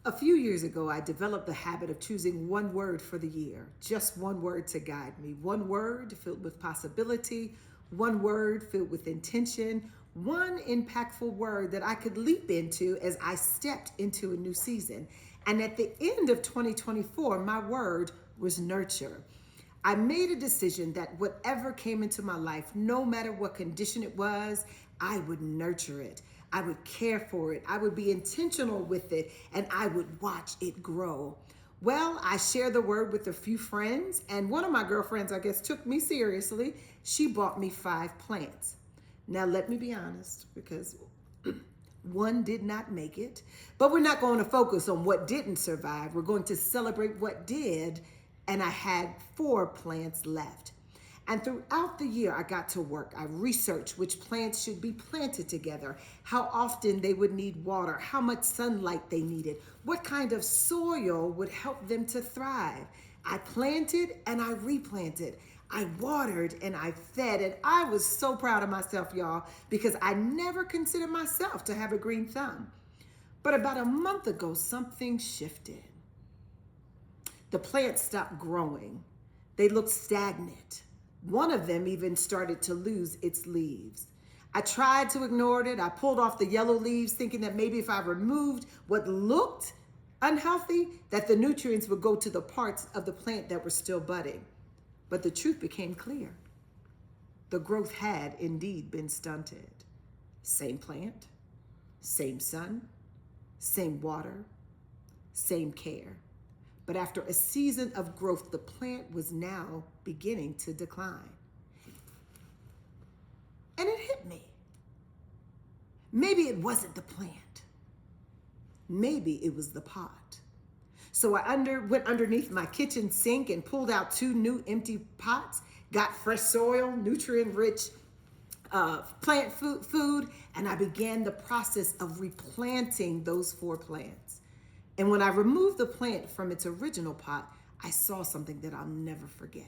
A few years ago, I developed the habit of choosing one word for the year, just one word to guide me, one word filled with possibility, one word filled with intention, one impactful word that I could leap into as I stepped into a new season. And at the end of 2024, my word was nurture. I made a decision that whatever came into my life, no matter what condition it was, I would nurture it. I would care for it. I would be intentional with it, and I would watch it grow. Well, I shared the word with a few friends, and one of my girlfriends, I guess, took me seriously. She bought me 5 plants. Now, let me be honest, because one did not make it, but we're not going to focus on what didn't survive. We're going to celebrate what did, and I had 4 plants left. And throughout the year, I got to work. I researched which plants should be planted together, how often they would need water, how much sunlight they needed, what kind of soil would help them to thrive. I planted and I replanted. I watered and I fed, and I was so proud of myself, y'all, because I never considered myself to have a green thumb. But about a month ago, something shifted. The plants stopped growing. They looked stagnant. One of them even started to lose its leaves. I tried to ignore it. I pulled off the yellow leaves, thinking that maybe if I removed what looked unhealthy, that the nutrients would go to the parts of the plant that were still budding. But the truth became clear. The growth had indeed been stunted. Same plant, same sun, same water, same care. But after a season of growth, the plant was now beginning to decline. And it hit me. Maybe it wasn't the plant. Maybe it was the pot. So I went underneath my kitchen sink and pulled out 2 new empty pots, got fresh soil, nutrient-rich plant food, and I began the process of replanting those 4 plants. And when I removed the plant from its original pot, I saw something that I'll never forget.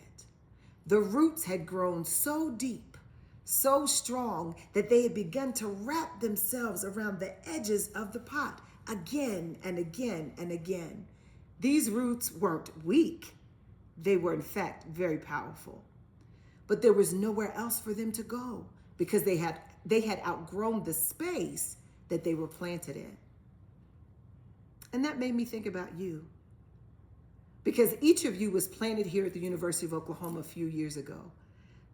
The roots had grown so deep, so strong, that they had begun to wrap themselves around the edges of the pot again and again and again. These roots weren't weak. They were, in fact, very powerful. But there was nowhere else for them to go because they had outgrown the space that they were planted in. And that made me think about you, because each of you was planted here at the University of Oklahoma a few years ago,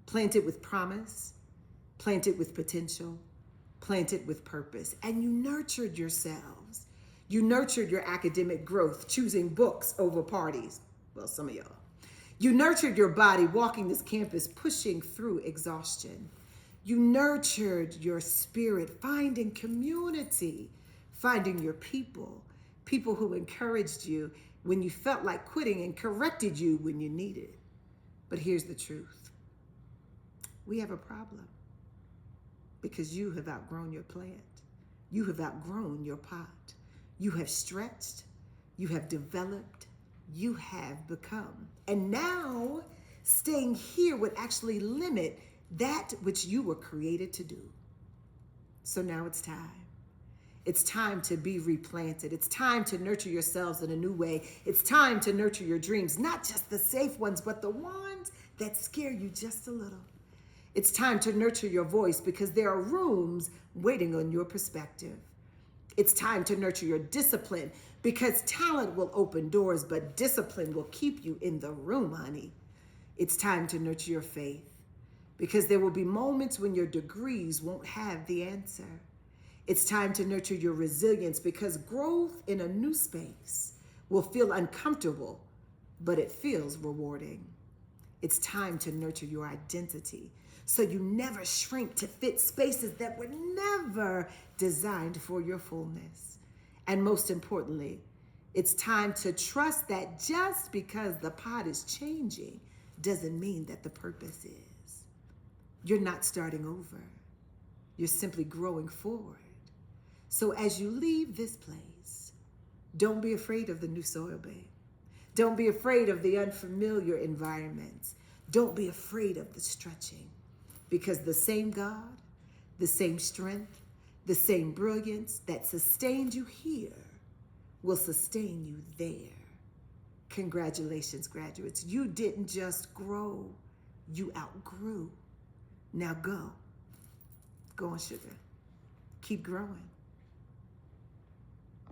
planted with promise, planted with potential, planted with purpose, and you nurtured yourselves. You nurtured your academic growth, choosing books over parties. Well, some of y'all. You nurtured your body, walking this campus, pushing through exhaustion. You nurtured your spirit, finding community, finding your people who encouraged you when you felt like quitting and corrected you when you needed. But here's the truth. We have a problem because you have outgrown your plant. You have outgrown your pot. You have stretched. You have developed. You have become. And now staying here would actually limit that which you were created to do. So now it's time. It's time to be replanted. It's time to nurture yourselves in a new way. It's time to nurture your dreams, not just the safe ones, but the ones that scare you just a little. It's time to nurture your voice because there are rooms waiting on your perspective. It's time to nurture your discipline because talent will open doors, but discipline will keep you in the room, honey. It's time to nurture your faith because there will be moments when your degrees won't have the answer. It's time to nurture your resilience because growth in a new space will feel uncomfortable, but it feels rewarding. It's time to nurture your identity so you never shrink to fit spaces that were never designed for your fullness. And most importantly, it's time to trust that just because the pot is changing doesn't mean that the purpose is. You're not starting over. You're simply growing forward. So as you leave this place, don't be afraid of the new soil, babe. Don't be afraid of the unfamiliar environments. Don't be afraid of the stretching, because the same God, the same strength, the same brilliance that sustained you here will sustain you there. Congratulations, graduates. You didn't just grow, you outgrew. Now go. Go on, sugar. Keep growing.